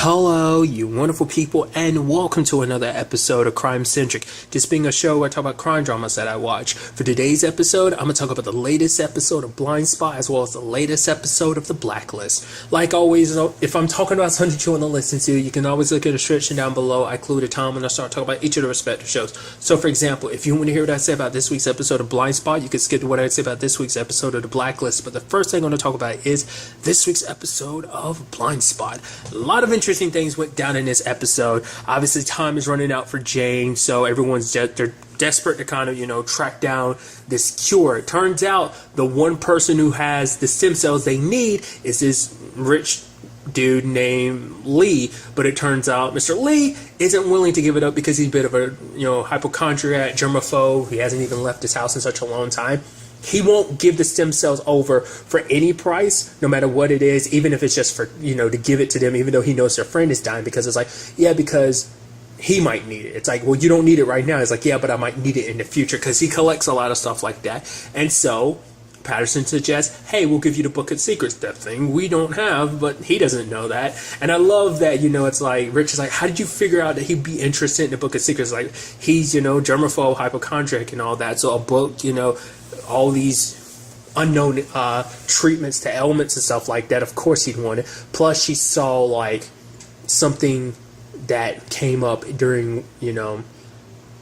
Hello, you wonderful people, and welcome to another episode of Crime Centric. This being a show where I talk about crime dramas that I watch. For today's episode, I'm going to talk about the latest episode of Blindspot as well as the latest episode of the Blacklist. Like always, if I'm talking about something you want to listen to, you can always look at the description down below. I include a time when I start talking about each of the respective shows. So, for example, if you want to hear what I say about this week's episode of Blindspot, you can skip to what I say about this week's episode of the Blacklist. But the first thing I'm going to talk about is this week's episode of Blindspot. A lot of interesting things went down in this episode. Obviously, time is running out for Jane, so everyone's they're desperate to kind of, track down this cure. It turns out the one person who has the stem cells they need is this rich dude named Lee, but it turns out Mr. Lee isn't willing to give it up because he's a bit of a, hypochondriac, germaphobe. He hasn't even left his house in such a long time. He won't give the stem cells over for any price, no matter what it is, even if it's just for, to give it to them, even though he knows their friend is dying, because it's like, yeah, because he might need it. It's like, well, you don't need it right now. It's like, yeah, but I might need it in the future, because he collects a lot of stuff like that. And so Patterson suggests, hey, we'll give you the Book of Secrets, that thing we don't have, but he doesn't know that. And I love that, it's like, Rich is like, how did you figure out that he'd be interested in the Book of Secrets? Like, he's, germaphobe, hypochondriac, and all that. So a book, all these unknown treatments to ailments and stuff like that, of course he'd want it. Plus, she saw, like, something that came up during,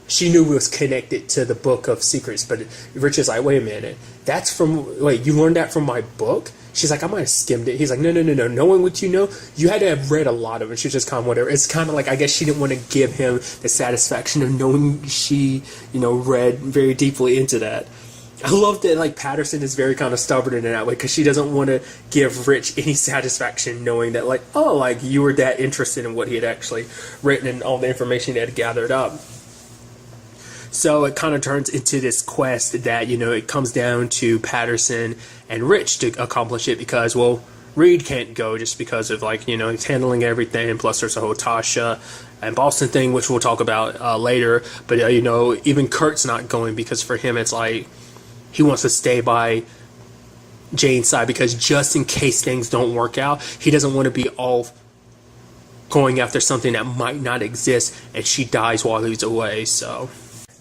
she knew it was connected to the Book of Secrets, but Rich is like, wait a minute, you learned that from my book? She's like, I might have skimmed it. He's like, no. Knowing what you know, you had to have read a lot of it. She's just kind of whatever. It's kind of like, I guess she didn't want to give him the satisfaction of knowing she, read very deeply into that. I love that, like, Patterson is very kind of stubborn in that way, because she doesn't want to give Rich any satisfaction knowing that, like, oh, like, you were that interested in what he had actually written and all the information he had gathered up. So it kind of turns into this quest that, it comes down to Patterson and Rich to accomplish it, because, well, Reed can't go just because of, like, he's handling everything, and plus there's a whole Tasha and Boston thing, which we'll talk about later. But, even Kurt's not going, because for him it's like, he wants to stay by Jane's side, because just in case things don't work out, he doesn't want to be all going after something that might not exist and she dies while he's away. So,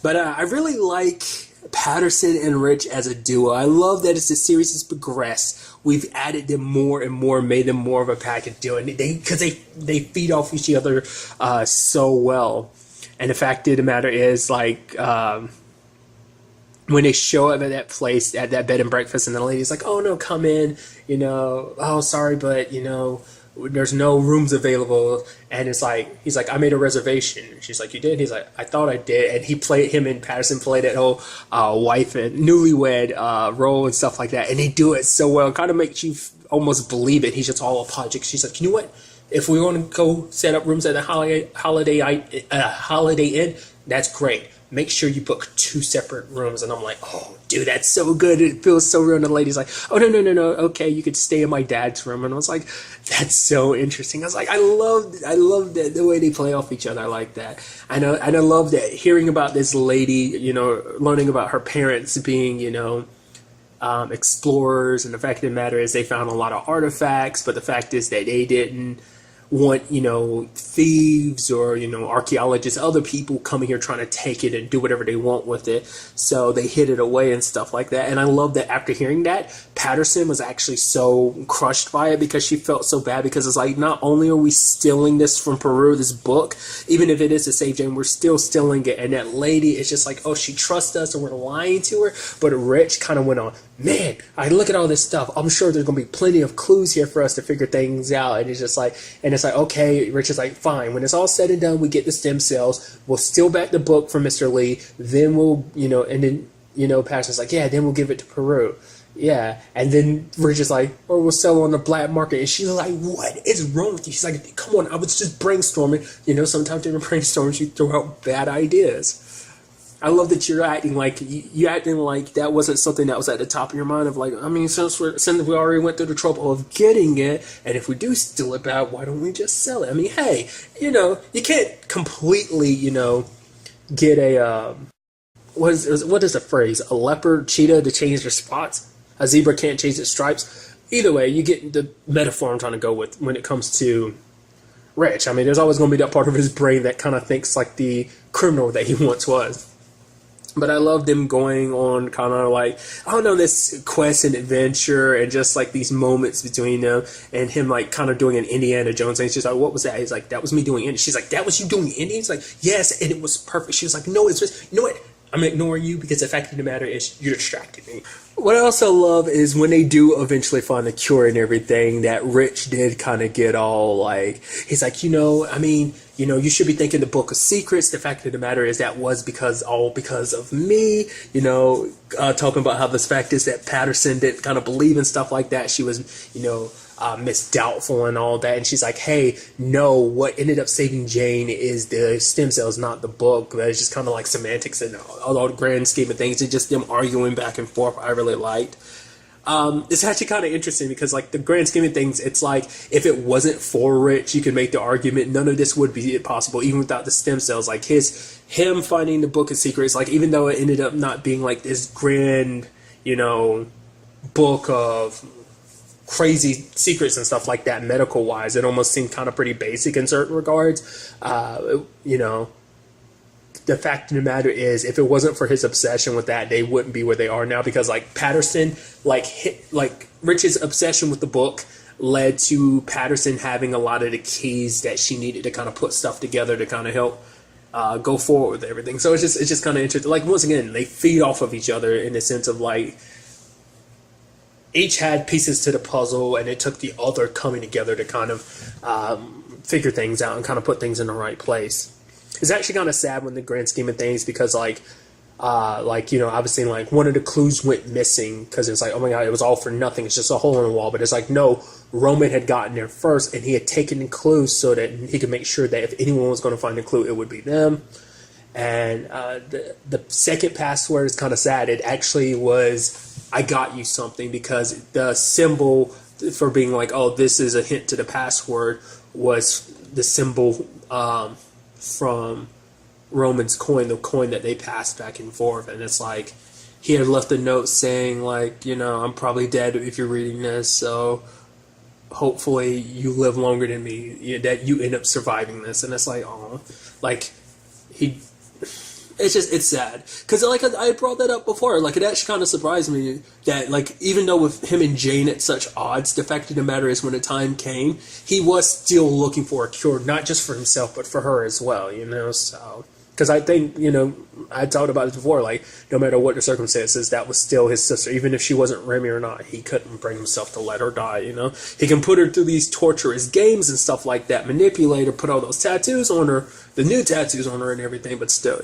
but I really like Patterson and Rich as a duo. I love that as the series has progressed, we've added them more and more, made them more of a package deal, and because they feed off each other so well. And the fact of the matter is, like, when they show up at that place, at that bed and breakfast, and the lady's like, oh no, come in, oh sorry, but there's no rooms available. And it's like, he's like, I made a reservation. She's like, you did? He's like, I thought I did. And him and Patterson play that whole wife and newlywed role and stuff like that, and they do it so well. It kind of makes you almost believe it. He's just all apologetic. She's like, you know what, if we want to go set up rooms at the Holiday Inn, that's great. Make sure you book 2 separate rooms. And I'm like, oh, dude, that's so good. It feels so real. And the lady's like, oh, no. Okay, you could stay in my dad's room. And I was like, that's so interesting. I was like, I love that the way they play off each other. I like that. And I love that, hearing about this lady, learning about her parents being, explorers. And the fact of the matter is they found a lot of artifacts. But the fact is that they didn't want, thieves or, archaeologists, other people coming here trying to take it and do whatever they want with it. So they hid it away and stuff like that. And I love that after hearing that, Patterson was actually so crushed by it, because she felt so bad, because it's like, not only are we stealing this from Peru, this book, even if it is to save Jane, we're still stealing it. And that lady is just like, oh, she trusts us and we're lying to her. But Rich kind of went on, man, I look at all this stuff. I'm sure there's going to be plenty of clues here for us to figure things out. And it's just like, okay, Rich is like, fine. When it's all said and done, we get the stem cells. We'll steal back the book from Mr. Lee. Then we'll, and then, Patterson's like, yeah, then we'll give it to Peru. Yeah. And then Rich is like, or we'll sell on the black market. And she's like, what is wrong with you? She's like, come on, I was just brainstorming. Sometimes during brainstorms, you throw out bad ideas. I love that you're acting like that wasn't something that was at the top of your mind, of like, I mean, since we already went through the trouble of getting it, and if we do steal it back, why don't we just sell it? I mean, hey, you can't completely, get a what is the phrase? A leopard, cheetah to change their spots. A zebra can't change its stripes. Either way, you get the metaphor I'm trying to go with when it comes to Rich. I mean, there's always going to be that part of his brain that kind of thinks like the criminal that he once was. But I love them going on kind of like, I don't know, this quest and adventure and just like these moments between them and him like kind of doing an Indiana Jones thing. She's like, what was that? He's like, that was me doing Indian. She's like, that was you doing Indian? He's like, yes, and it was perfect. She was like, no, it's just, you know what? I'm ignoring you because the fact of the matter is you distracted me. What I also love is when they do eventually find the cure and everything, that Rich did kind of get all like, he's like, I mean, you should be thinking the Book of Secrets. The fact of the matter is that was because of me, talking about how this fact is that Patterson didn't kind of believe in stuff like that. She was, Miss Doubtful and all that. And she's like, hey, no, what ended up saving Jane is the stem cells, not the book. It's just kind of like semantics and all the grand scheme of things. It's just them arguing back and forth. I really liked. It's actually kind of interesting because like the grand scheme of things, it's like if it wasn't for Rich, you could make the argument none of this would be possible even without the stem cells. Like him finding the Book of Secrets, like even though it ended up not being like this grand, book of crazy secrets and stuff like that, medical wise, it almost seemed kind of pretty basic in certain regards. The fact of the matter is, if it wasn't for his obsession with that, they wouldn't be where they are now. Because like Patterson, like Rich's obsession with the book led to Patterson having a lot of the keys that she needed to kind of put stuff together to kind of help go forward with everything. So it's just kind of interesting. Like once again, they feed off of each other in the sense of like each had pieces to the puzzle, and it took the other coming together to kind of figure things out and kind of put things in the right place. It's actually kind of sad when the grand scheme of things, because obviously like one of the clues went missing because it's like, oh my god, it was all for nothing. It's just a hole in the wall. But it's like, no, Roman had gotten there first, and he had taken the clues so that he could make sure that if anyone was going to find a clue, it would be them. And the second password is kind of sad. It actually was, I got you something, because the symbol for being like, oh, this is a hint to the password, was the symbol from Roman's coin, the coin that they passed back and forth. And it's like, he had left a note saying like, I'm probably dead if you're reading this, so hopefully you live longer than me, that you end up surviving this. And it's like, oh, like it's sad, because like I brought that up before, like it actually kind of surprised me that like even though with him and Jane at such odds, the fact of the matter is when the time came, he was still looking for a cure, not just for himself but for her as well, so because I think I talked about it before, like no matter what the circumstances, that was still his sister. Even if she wasn't Remy or not, he couldn't bring himself to let her die. He can put her through these torturous games and stuff like that, manipulate her, put all those tattoos on her, the new tattoos on her and everything, but still,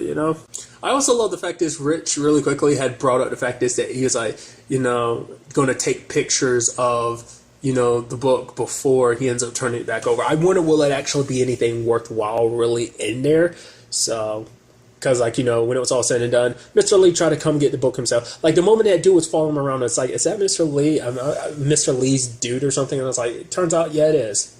I also love the fact is Rich really quickly had brought up the fact is that he was like, going to take pictures of the book before he ends up turning it back over. I wonder, will it actually be anything worthwhile really in there? So, because like, when it was all said and done, Mr. Lee tried to come get the book himself. Like the moment that dude was following him around, it's like, is that Mr. Lee? Mr. Lee's dude or something? And I was like, it turns out, yeah, it is.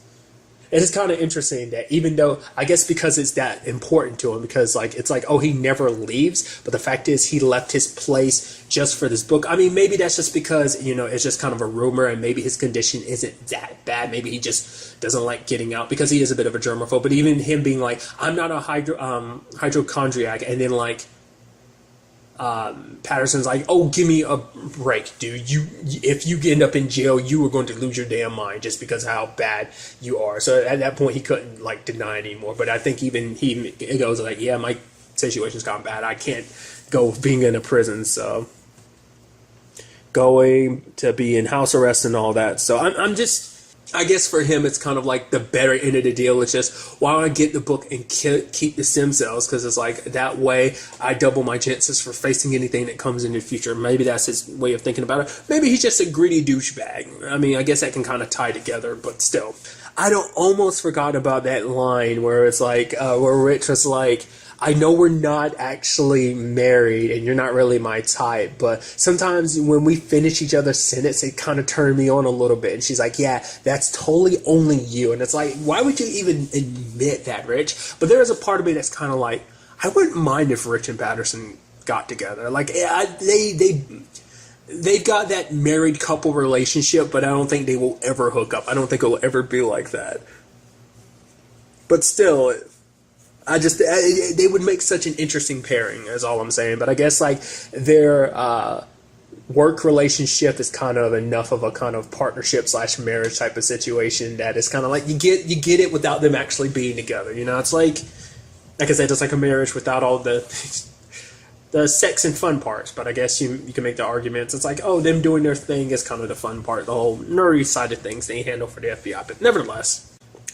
It is kind of interesting that even though, I guess because it's that important to him, because like it's like, oh, he never leaves, but the fact is he left his place just for this book. I mean, maybe that's just because, it's just kind of a rumor, and maybe his condition isn't that bad. Maybe he just doesn't like getting out, because he is a bit of a germaphobe. But even him being like, I'm not a hypochondriac, and then like Patterson's like, oh, give me a break, dude. If you end up in jail, you are going to lose your damn mind just because of how bad you are. So at that point, he couldn't like deny it anymore. But I think even he goes like, yeah, my situation's gone bad. I can't go being in a prison, so going to be in house arrest and all that. So I'm just, I guess for him, it's kind of like the better end of the deal. It's just, why don't I get the book and keep the stem cells? Because it's like, that way I double my chances for facing anything that comes in the future. Maybe that's his way of thinking about it. Maybe he's just a greedy douchebag. I mean, I guess that can kind of tie together, but still. I almost forgot about that line where it's like, where Rich was like, I know we're not actually married and you're not really my type, but sometimes when we finish each other's sentence, it kind of turned me on a little bit. And she's like, yeah, that's totally only you. And it's like, why would you even admit that, Rich? But there is a part of me that's kind of like, I wouldn't mind if Rich and Patterson got together. Like, they've got that married couple relationship, but I don't think they will ever hook up. I don't think it will ever be like that. But still, they would make such an interesting pairing, is all I'm saying. But I guess like their work relationship is kind of enough of a kind of partnership / marriage type of situation that it's kind of like you get it without them actually being together. You know, it's like I said, it's like a marriage without all the sex and fun parts. But I guess you can make the arguments. It's like, oh, them doing their thing is kind of the fun part. The whole nerdy side of things they handle for the FBI. But nevertheless,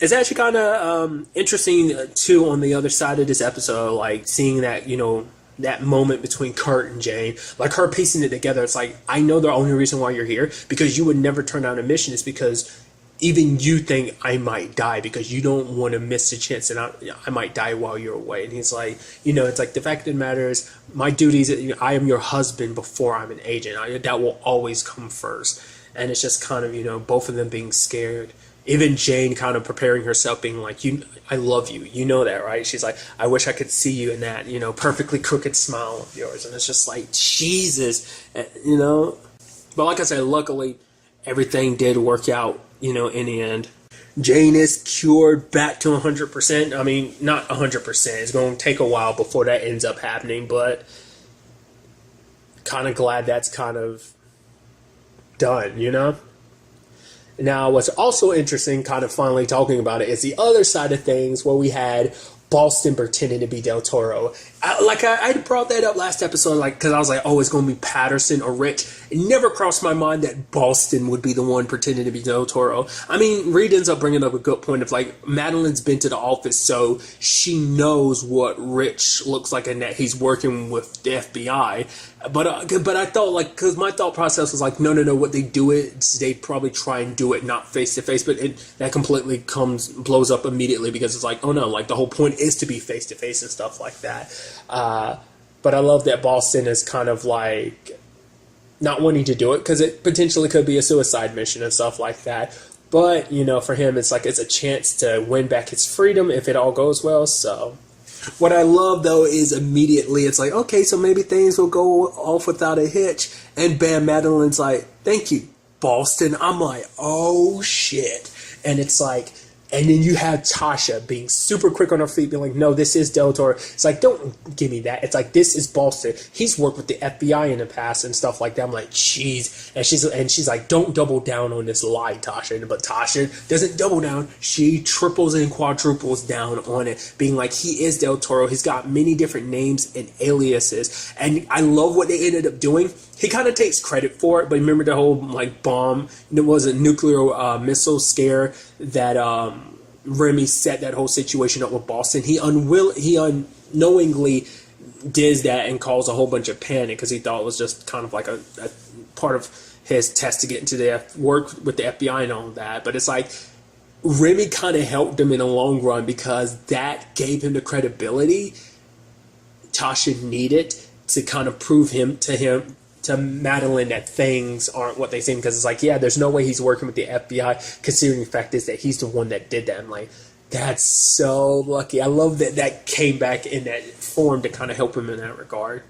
it's actually kind of interesting, too, on the other side of this episode, like seeing that, you know, that moment between Kurt and Jane, like her piecing it together. It's like, I know the only reason why you're here, because you would never turn down a mission, is because even you think I might die, because you don't want to miss the chance that I might die while you're away. And he's like, you know, it's like the fact of the matter is my duties, I am your husband before I'm an agent. That will always come first. And it's just kind of, you know, both of them being scared. Even Jane kind of preparing herself, being like, I love you. You know that, right? She's like, I wish I could see you in that, you know, perfectly crooked smile of yours. And it's just like, Jesus, you know. But like I said, luckily, everything did work out, you know, in the end. Jane is cured back to 100%. I mean, not 100%. It's going to take a while before that ends up happening. But kind of glad that's kind of done, you know. Now, what's also interesting, kind of finally talking about it, is the other side of things where we had Boston pretending to be Del Toro. I brought that up last episode, like, because I was like, oh, it's going to be Patterson or Rich. It never crossed my mind that Boston would be the one pretending to be Del Toro. I mean, Reed ends up bringing up a good point of, like, Madeline's been to the office, so she knows what Rich looks like and that he's working with the FBI. But I thought, like, because my thought process was like, no, what they do is they probably try and do it not face to face, but that completely blows up immediately, because it's like, oh no, like the whole point is to be face to face and stuff like that. But I love that Boston is kind of like not wanting to do it because it potentially could be a suicide mission and stuff like that. But, you know, for him, it's like it's a chance to win back his freedom if it all goes well. So what I love, though, is immediately it's like, okay, so maybe things will go off without a hitch. And bam, Madeline's like, thank you, Boston. I'm like, oh, shit. And it's like, and then you have Tasha being super quick on her feet, being like, no, this is Del Toro. It's like, don't give me that. It's like, this is Boston. He's worked with the FBI in the past and stuff like that. I'm like, jeez. And she's like, don't double down on this lie, Tasha. But Tasha doesn't double down. She triples and quadruples down on it, being like, he is Del Toro. He's got many different names and aliases. And I love what they ended up doing. He kind of takes credit for it, but remember the whole like bomb? There was a nuclear missile scare that Remy set that whole situation up with Boston. He unknowingly did that and caused a whole bunch of panic because he thought it was just kind of like a part of his test to get into the work with the FBI and all that. But it's like Remy kind of helped him in the long run because that gave him the credibility Tasha needed to kind of prove to Madeline that things aren't what they seem, because it's like, yeah, there's no way he's working with the FBI, considering the fact is that he's the one that did that. I'm like, that's so lucky. I love that came back in that form to kind of help him in that regard.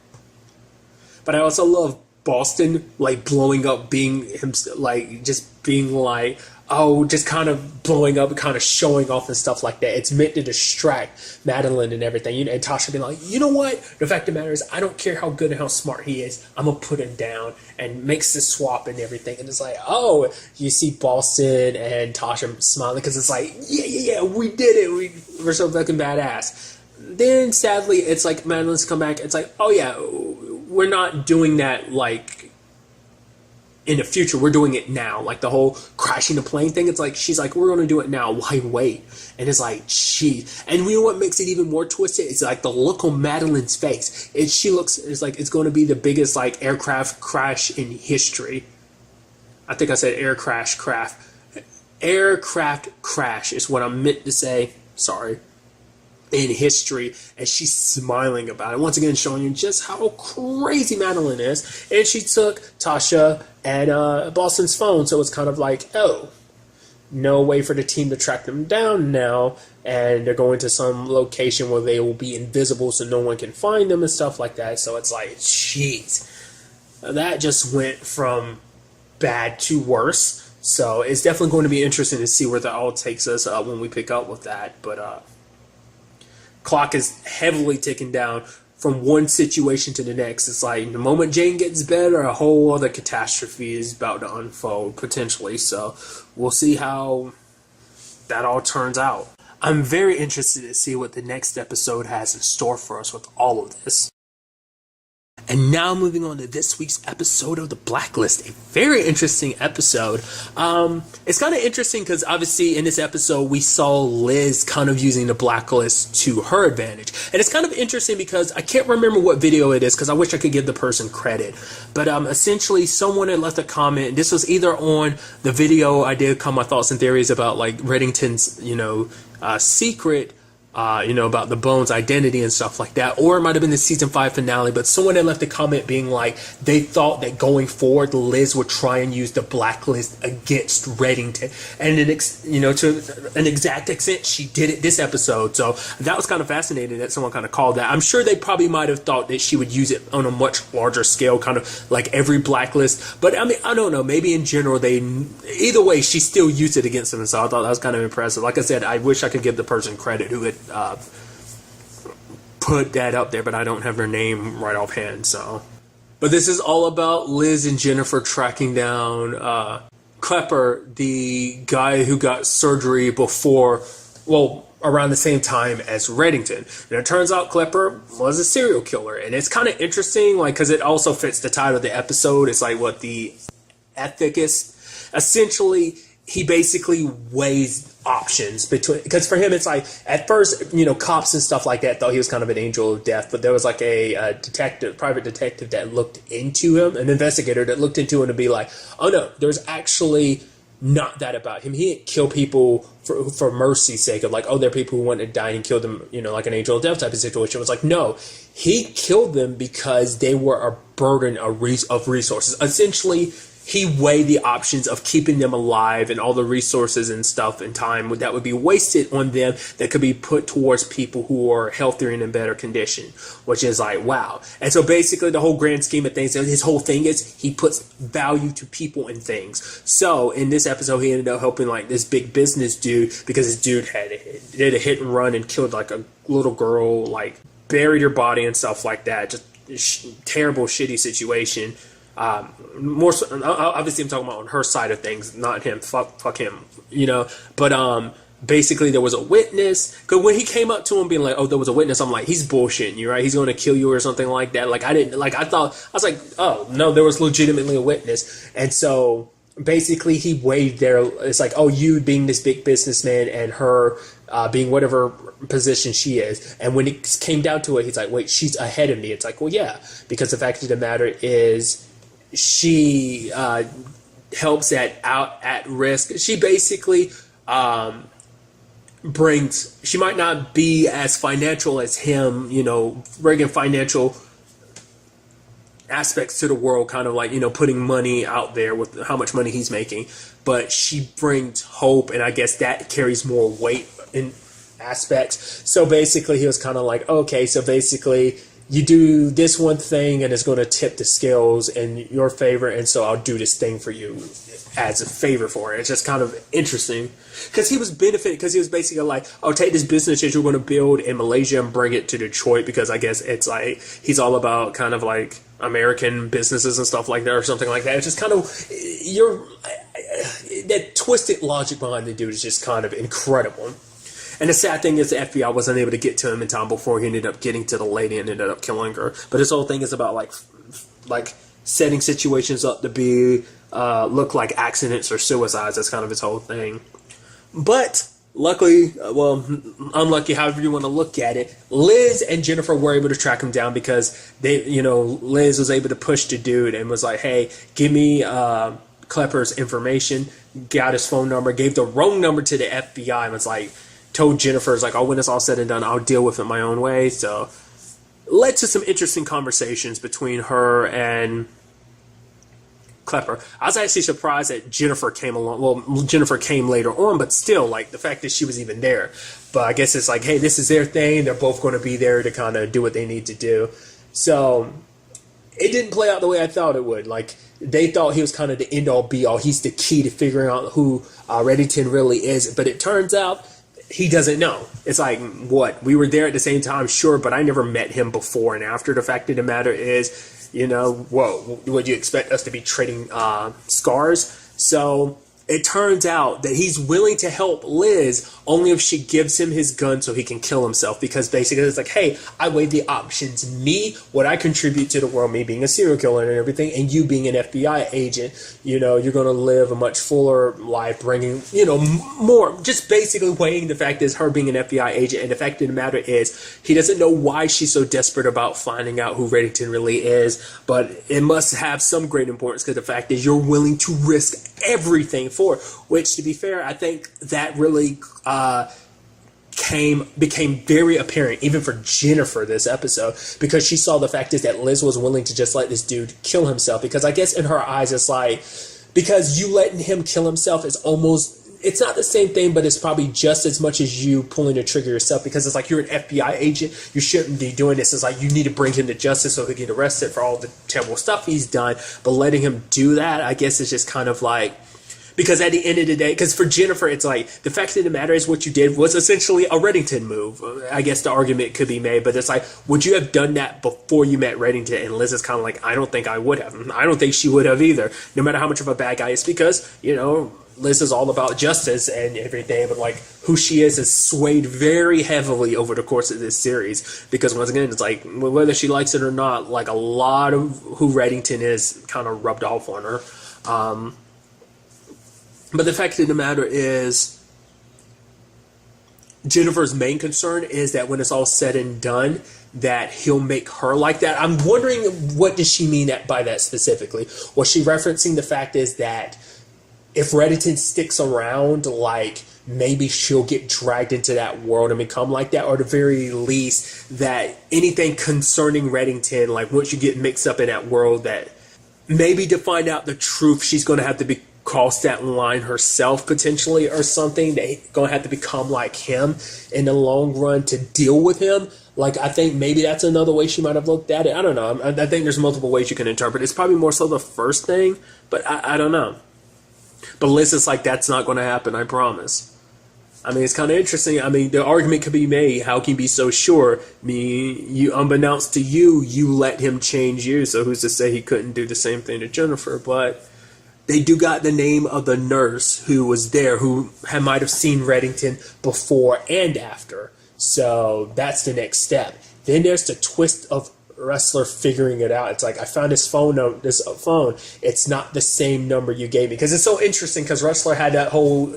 But I also love Boston, like, blowing up, being him, like, just being like, oh, just kind of blowing up and kind of showing off and stuff like that. It's meant to distract Madeline and everything. And Tasha being like, you know what? The fact of the matter is, I don't care how good and how smart he is. I'm going to put him down, and makes the swap and everything. And it's like, oh, you see Boston and Tasha smiling because it's like, yeah, we did it. We're so fucking badass. Then, sadly, it's like Madeline's come back. It's like, oh, yeah, we're not doing that, like, in the future. We're doing it now. Like the whole crashing the plane thing. It's like, she's like, we're going to do it now. Why wait? And it's like, geez. And you know what makes it even more twisted? It's like the look on Madeline's face. It's like it's going to be the biggest like aircraft crash in history. I think I said aircraft crash is what I meant to say. Sorry. In history, and she's smiling about it. Once again, showing you just how crazy Madeline is. And she took Tasha and Boston's phone, so it's kind of like, oh, no way for the team to track them down now, and they're going to some location where they will be invisible so no one can find them and stuff like that. So it's like, jeez. That just went from bad to worse. So it's definitely going to be interesting to see where that all takes us when we pick up with that. But clock is heavily ticking down from one situation to the next. It's like the moment Jane gets better, a whole other catastrophe is about to unfold, potentially. So we'll see how that all turns out. I'm very interested to see what the next episode has in store for us with all of this. And now moving on to this week's episode of The Blacklist, a very interesting episode. It's kind of interesting because obviously in this episode we saw Liz kind of using the Blacklist to her advantage. And it's kind of interesting because I can't remember what video it is because I wish I could give the person credit. But essentially someone had left a comment. This was either on the video I did come my thoughts and theories about like Reddington's, secret, about the Bones identity and stuff like that, or it might have been the season 5 finale, but someone had left a comment being like they thought that going forward Liz would try and use the Blacklist against Reddington, and to an exact extent she did it this episode. So that was kind of fascinating that someone kind of called that. I'm sure they probably might have thought that she would use it on a much larger scale, kind of like every Blacklist, but I mean, I don't know, maybe in general either way she still used it against them, and so I thought that was kind of impressive. Like I said, I wish I could give the person credit who had put that up there, but I don't have their name right offhand. So, but this is all about Liz and Jennifer tracking down Klepper, the guy who got surgery around the same time as Reddington. And it turns out Klepper was a serial killer, and it's kind of interesting, like, because it also fits the title of the episode. It's like what the Ethicist, essentially. He basically weighs options between, because for him it's like at first cops and stuff like that thought he was kind of an angel of death, but there was like a private detective that looked into him, an investigator that looked into him to be like, oh no, there's actually not that about him. He didn't kill people for mercy's sake of like, oh, there are people who wanted to die and kill them, like an angel of death type of situation. It was like, no, he killed them because they were a burden of resources. Essentially, he weighed the options of keeping them alive and all the resources and stuff and time that would be wasted on them that could be put towards people who are healthier and in better condition, which is like, wow. And so basically the whole grand scheme of things, his whole thing is he puts value to people and things. So in this episode, he ended up helping like this big business dude because this dude did a hit and run and killed like a little girl, like buried her body and stuff like that. Just terrible, shitty situation. More so, obviously I'm talking about on her side of things, not him. Fuck him, but basically there was a witness, because when he came up to him being like, oh, there was a witness, I'm like, he's bullshitting you, right? He's going to kill you or something like that. Like I was like, oh no, there was legitimately a witness. And so basically he weighed it's like, oh, you being this big businessman and her being whatever position she is. And when it came down to it, he's like, wait, she's ahead of me. It's like, well, yeah, because the fact of the matter is she helps at risk. She basically she might not be as financial as him, bringing financial aspects to the world, kind of like, putting money out there with how much money he's making, but she brings hope, and I guess that carries more weight in aspects. So basically he was kind of like, okay, so basically you do this one thing and it's going to tip the scales in your favor, and so I'll do this thing for you as a favor for it. It's just kind of interesting because he was benefiting, because he was basically like, oh, take this business that you're going to build in Malaysia and bring it to Detroit, because I guess it's like he's all about kind of like American businesses and stuff like that or something like that. It's just kind of that twisted logic behind the dude is just kind of incredible. And the sad thing is the FBI wasn't able to get to him in time before he ended up getting to the lady and ended up killing her. But his whole thing is about like setting situations up to be look like accidents or suicides. That's kind of his whole thing. But luckily, unlucky, however you want to look at it, Liz and Jennifer were able to track him down because Liz was able to push the dude and was like, hey, give me Klepper's information, got his phone number, gave the wrong number to the FBI, and was like, told Jennifer, like, oh, when it's all said and done, I'll deal with it my own way. So led to some interesting conversations between her and Klepper. I was actually surprised that Jennifer came along. Well, Jennifer came later on, but still, like, the fact that she was even there. But I guess it's like, hey, this is their thing. They're both going to be there to kind of do what they need to do. So it didn't play out the way I thought it would. Like, they thought he was kind of the end-all, be-all. He's the key to figuring out who Reddington really is. But it turns out he doesn't know. It's like, what? We were there at the same time, sure, but I never met him before and after. The fact of the matter is, whoa, would you expect us to be trading scars? So it turns out that he's willing to help Liz only if she gives him his gun so he can kill himself, because basically it's like, hey, I weighed the options, me, what I contribute to the world, me being a serial killer and everything, and you being an FBI agent, you're going to live a much fuller life, bringing, more, just basically weighing the fact is her being an FBI agent, and the fact of the matter is he doesn't know why she's so desperate about finding out who Reddington really is, but it must have some great importance because the fact is you're willing to risk everything for, which, to be fair, I think that really became very apparent even for Jennifer this episode, because she saw the fact is that Liz was willing to just let this dude kill himself, because I guess in her eyes it's like, because you letting him kill himself is almost, it's not the same thing, but it's probably just as much as you pulling the trigger yourself, because it's like you're an FBI agent, you shouldn't be doing this. It's like you need to bring him to justice so he can get arrested for all the terrible stuff he's done, but letting him do that, I guess, is just kind of like, because at the end of the day, because for Jennifer, it's like, the fact of the matter is what you did was essentially a Reddington move. I guess the argument could be made, but it's like, would you have done that before you met Reddington? And Liz is kind of like, I don't think I would have. I don't think she would have either, no matter how much of a bad guy it's because, Liz is all about justice and everything, but like who she is swayed very heavily over the course of this series, because once again, it's like, whether she likes it or not, like a lot of who Reddington is kind of rubbed off on her. But the fact of the matter is, Jennifer's main concern is that when it's all said and done, that he'll make her like that. I'm wondering, what does she mean by that specifically? Was she referencing the fact is that if Reddington sticks around, like, maybe she'll get dragged into that world and become like that, or at the very least, that anything concerning Reddington, like once you get mixed up in that world, that maybe to find out the truth, she's going to have to cross that line herself potentially, or something. They're going to have to become like him in the long run to deal with him. Like, I think maybe that's another way she might have looked at it. I don't know. I think there's multiple ways you can interpret it. It's probably more so the first thing, but I don't know. But Liz is like, that's not going to happen, I promise. I mean, it's kind of interesting. I mean, the argument could be made, how can you be so sure? I mean, unbeknownst to you, you let him change you, so who's to say he couldn't do the same thing to Jennifer? But they do got the name of the nurse who was there, who might have seen Reddington before and after. So that's the next step. Then there's the twist of Wrestler figuring it out. It's like, I found this phone. It's not the same number you gave me. Because it's so interesting, because Wrestler had that whole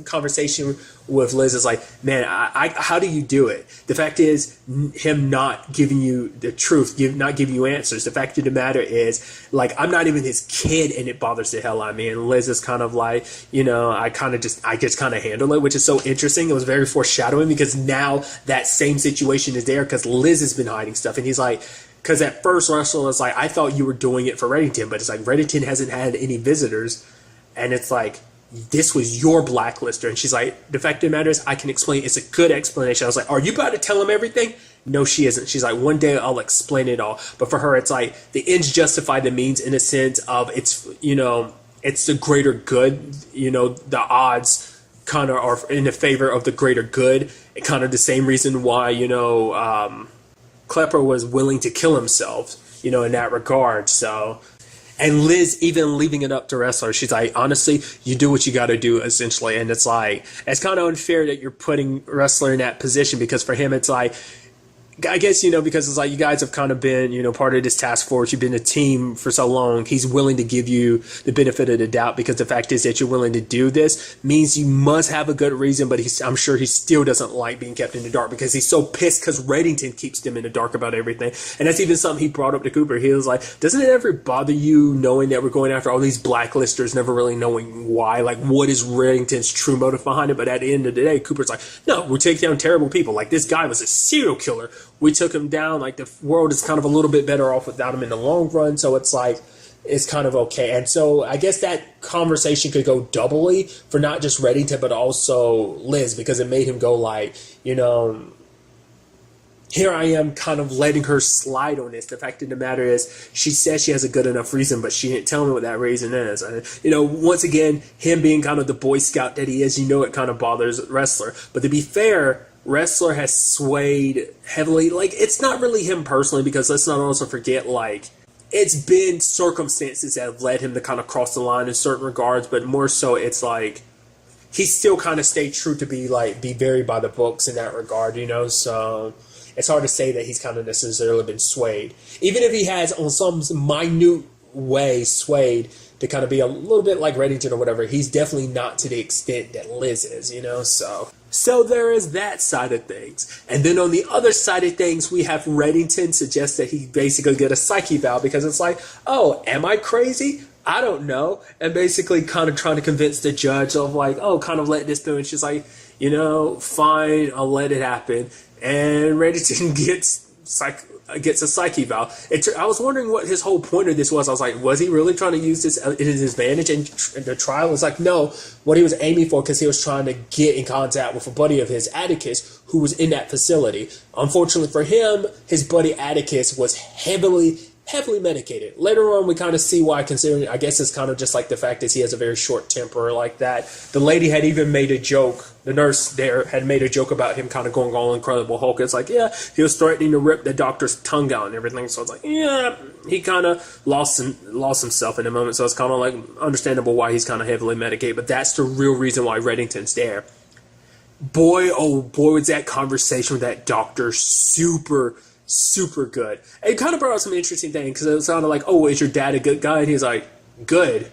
conversation with Liz. Is like, man, how do you do it? The fact is, him not giving you the truth, not giving you answers. The fact of the matter is, like, I'm not even his kid, and it bothers the hell out of me. And Liz is kind of like, I just kind of handle it, which is so interesting. It was very foreshadowing, because now that same situation is there, because Liz has been hiding stuff, and he's like, because at first Russell was like, I thought you were doing it for Reddington, but it's like, Reddington hasn't had any visitors, and it's like, this was your blacklister. And she's like, the fact of the matter is, I can explain. It's a good explanation. I was like, are you about to tell him everything? No, she isn't. She's like, one day I'll explain it all. But for her, it's like, the ends justify the means, in a sense of, it's, it's the greater good. The odds kind of are in the favor of the greater good. Kind of the same reason why, Klepper was willing to kill himself, in that regard. So, and Liz even leaving it up to Wrestler, she's like, honestly, you do what you got to do, essentially. And it's like, it's kind of unfair that you're putting Wrestler in that position, because for him, it's like, I guess, because it's like, you guys have kind of been, part of this task force. You've been a team for so long. He's willing to give you the benefit of the doubt, because the fact is that you're willing to do this means you must have a good reason. But I'm sure he still doesn't like being kept in the dark, because he's so pissed because Reddington keeps him in the dark about everything. And that's even something he brought up to Cooper. He was like, doesn't it ever bother you knowing that we're going after all these blacklisters, never really knowing why? Like, what is Reddington's true motive behind it? But at the end of the day, Cooper's like, no, we take down terrible people. Like, this guy was a serial killer. We took him down. Like, the world is kind of a little bit better off without him in the long run. So it's like, it's kind of okay. And so I guess that conversation could go doubly for not just Reddington, but also Liz, because it made him go like, he here I am kind of letting her slide on this. The fact of the matter is, she says she has a good enough reason, but she didn't tell me what that reason is. Once again, him being kind of the Boy Scout that he is, it kind of bothers Wrestler. But to be fair, Wrestler has swayed heavily. Like, it's not really him personally, because let's not also forget, like, it's been circumstances that have led him to kind of cross the line in certain regards, but more so it's like he still kind of stayed true to be very by the books in that regard, so it's hard to say that he's kind of necessarily been swayed. Even if he has on some minute way swayed to kind of be a little bit like Reddington or whatever, he's definitely not to the extent that Liz is, So there is that side of things. And then on the other side of things, we have Reddington suggest that he basically get a psyche eval because it's like, oh, am I crazy? I don't know. And basically kind of trying to convince the judge of like, oh, kind of let this through. And she's like, fine, I'll let it happen. And Reddington gets a psyche eval. I was wondering what his whole point of this was. I was like, was he really trying to use this in his advantage in the trial? It's like, no, what he was aiming for, because he was trying to get in contact with a buddy of his, Atticus, who was in that facility. Unfortunately for him, his buddy Atticus was heavily medicated. Later on, we kind of see why, considering, I guess it's kind of just like the fact that he has a very short temper like that. The lady had even made a joke, the nurse there had made a joke about him kind of going all Incredible Hulk. It's like, yeah, he was threatening to rip the doctor's tongue out and everything. So it's like, yeah, he kind of lost himself in a moment. So it's kind of like understandable why he's kind of heavily medicated. But that's the real reason why Reddington's there. Boy, oh boy, was that conversation with that doctor super good. It kind of brought out some interesting things because it sounded like, oh, is your dad a good guy? And he's like, good.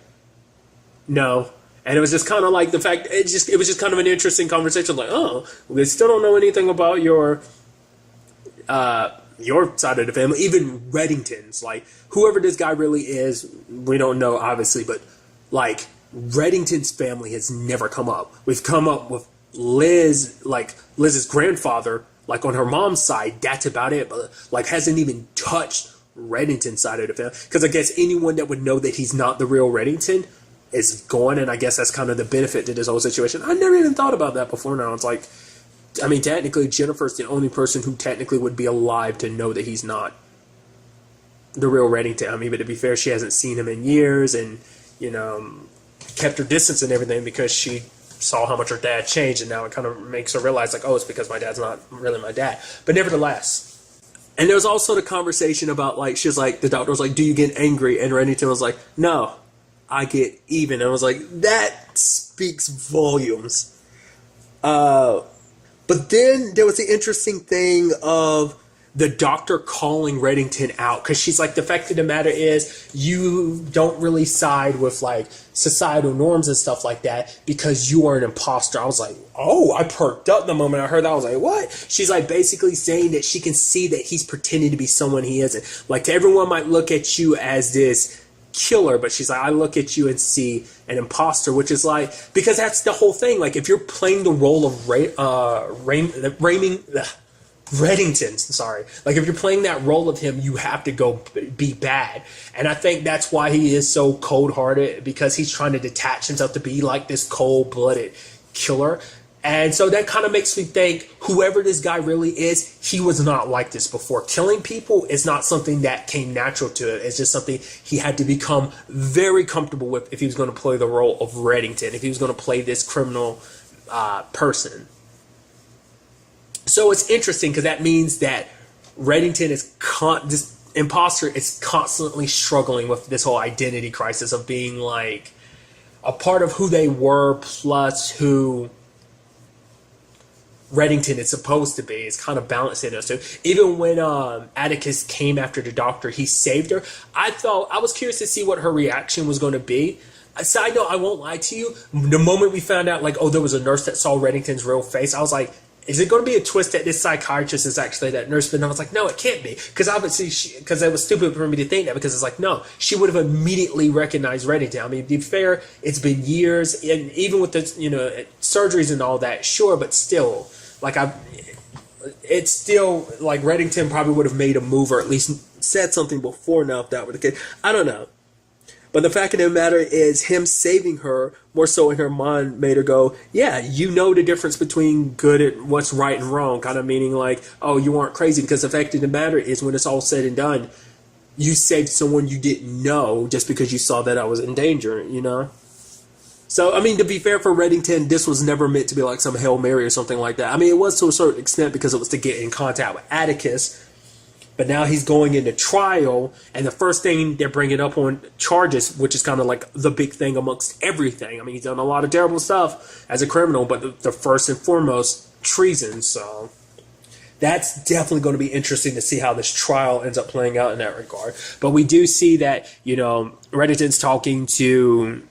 No. And it was just kind of like the fact, it was just kind of an interesting conversation. Like, oh, we still don't know anything about your side of the family. Even Reddington's, like, whoever this guy really is, we don't know, obviously, but like, Reddington's family has never come up. We've come up with Liz's grandfather, like on her mom's side, that's about it. But like hasn't even touched Reddington's side of the family. Because I guess anyone that would know that he's not the real Reddington is gone. And I guess that's kind of the benefit to this whole situation. I never even thought about that before now. It's like, I mean, technically Jennifer's the only person who technically would be alive to know that he's not the real Reddington. I mean, but to be fair, she hasn't seen him in years and, kept her distance and everything because she saw how much her dad changed, and now it kind of makes her realize, like, oh, it's because my dad's not really my dad. But nevertheless, and there was also the conversation about, like, she's like, the doctor was like, do you get angry? And Reddington was like, no, I get even. And I was like, that speaks volumes. But then there was the interesting thing of the doctor calling Reddington out, because she's like, the fact of the matter is you don't really side with like societal norms and stuff like that because you are an imposter. I was like, oh, I perked up the moment I heard that. I was like, what? She's like basically saying that she can see that he's pretending to be someone he isn't. Like, to everyone might look at you as this killer, but she's like, I look at you and see an imposter, which is like, because that's the whole thing. Like, if you're playing the role of Reddington, sorry. Like, if you're playing that role of him, you have to go be bad. And I think that's why he is so cold-hearted, because he's trying to detach himself to be like this cold-blooded killer. And so that kind of makes me think, whoever this guy really is, he was not like this before. Killing people is not something that came natural to it. It's just something he had to become very comfortable with if he was going to play the role of Reddington, if he was going to play this criminal person. So it's interesting because that means that Reddington this imposter is constantly struggling with this whole identity crisis of being like a part of who they were plus who Reddington is supposed to be. It's kind of balancing those two. Even when Atticus came after the doctor, he saved her. I was curious to see what her reaction was going to be. Side note, I won't lie to you. The moment we found out, like, oh, there was a nurse that saw Reddington's real face, I was like, is it going to be a twist that this psychiatrist is actually that nurse? But I was like, no, it can't be. Because obviously, because it was stupid for me to think that, because it's like, no, she would have immediately recognized Reddington. I mean, to be fair, it's been years, and even with the, surgeries and all that, sure, but still, like, it's still, like, Reddington probably would have made a move or at least said something before now if that were the case. I don't know. But the fact of the matter is him saving her, more so in her mind, made her go, yeah, you know the difference between good and what's right and wrong. Kind of meaning like, oh, you aren't crazy. Because the fact of the matter is when it's all said and done, you saved someone you didn't know just because you saw that I was in danger, you know? So, I mean, to be fair for Reddington, this was never meant to be like some Hail Mary or something like that. I mean, it was to a certain extent because it was to get in contact with Atticus. But now he's going into trial, and the first thing they're bringing up on charges, which is kind of like the big thing amongst everything. I mean, he's done a lot of terrible stuff as a criminal, but the first and foremost, treason. So that's definitely going to be interesting to see how this trial ends up playing out in that regard. But we do see that, you know, Reddington's talking to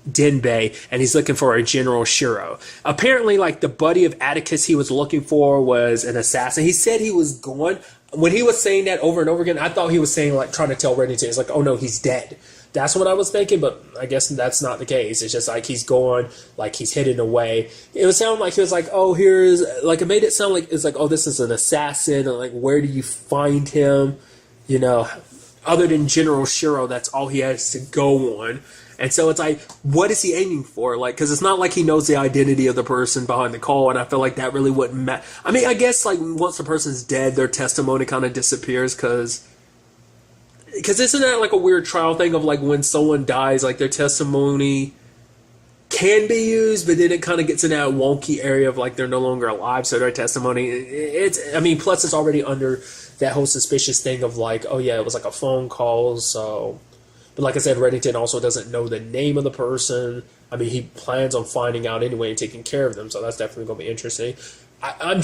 Denbei, and he's looking for a General Shiro. Apparently, like, the buddy of Atticus he was looking for was an assassin. He said he was gone. When he was saying that over and over again, I thought he was saying, like, trying to tell Reddington, it's like, oh no, he's dead. That's what I was thinking, but I guess that's not the case. It's just like he's gone, like he's hidden away. It would sound like he was like, oh, here's, like, it made it sound like it's like, oh, this is an assassin, and like, where do you find him? You know, other than General Shiro, that's all he has to go on. And so it's like, what is he aiming for? Like, because it's not like he knows the identity of the person behind the call, and I feel like that really wouldn't matter. I mean, I guess, like, once the person's dead, their testimony kind of disappears, because isn't that like a weird trial thing of, like, when someone dies, like, their testimony can be used, but then it kind of gets in that wonky area of, like, they're no longer alive, so their testimony, I mean, plus it's already under that whole suspicious thing of, like, oh yeah, it was like a phone call, so... But like I said, Reddington also doesn't know the name of the person. I mean, he plans on finding out anyway and taking care of them, so that's definitely going to be interesting. I'm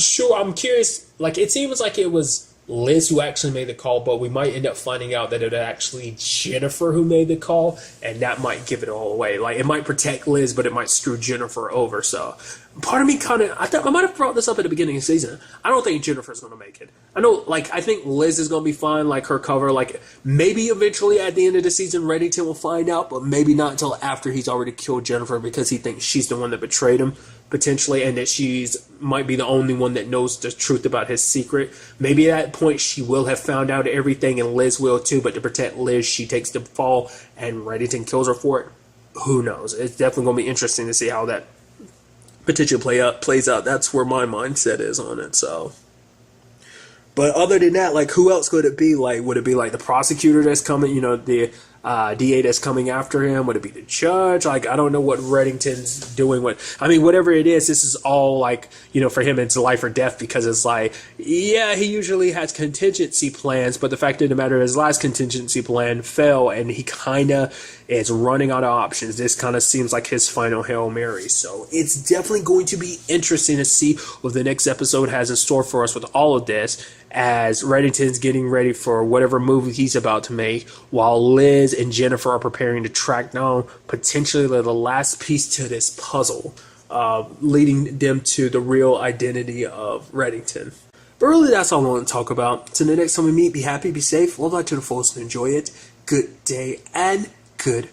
curious, like, it seems like it was Liz who actually made the call, but we might end up finding out that it was actually Jennifer who made the call, and that might give it all away. Like, it might protect Liz, but it might screw Jennifer over, so... Part of me kind of... I might have brought this up at the beginning of the season. I don't think Jennifer's going to make it. I know, like, I think Liz is going to be fine, like, her cover. Like, maybe eventually at the end of the season, Reddington will find out, but maybe not until after he's already killed Jennifer because he thinks she's the one that betrayed him, potentially, and that she's might be the only one that knows the truth about his secret. Maybe at that point she will have found out everything, and Liz will too, but to protect Liz, she takes the fall, and Reddington kills her for it. Who knows? It's definitely going to be interesting to see how that potentially plays out. That's where my mindset is on it. So, but other than that, like, who else could it be? Like, would it be like the prosecutor that's coming? You know, the DA that's coming after him? Would it be the judge? Like, I don't know what Reddington's doing. I mean, whatever it is, this is all like, you know, for him it's life or death, because it's like, yeah, he usually has contingency plans, but the fact of the matter is, his last contingency plan fell, and he kind of is running out of options. This kind of seems like his final Hail Mary. So it's definitely going to be interesting to see what the next episode has in store for us with all of this, as Reddington's getting ready for whatever move he's about to make, while Liz and Jennifer are preparing to track down potentially the last piece to this puzzle, leading them to the real identity of Reddington. But really, that's all I want to talk about. Till the next time we meet, be happy, be safe, live life to the fullest, and enjoy it. Good day and good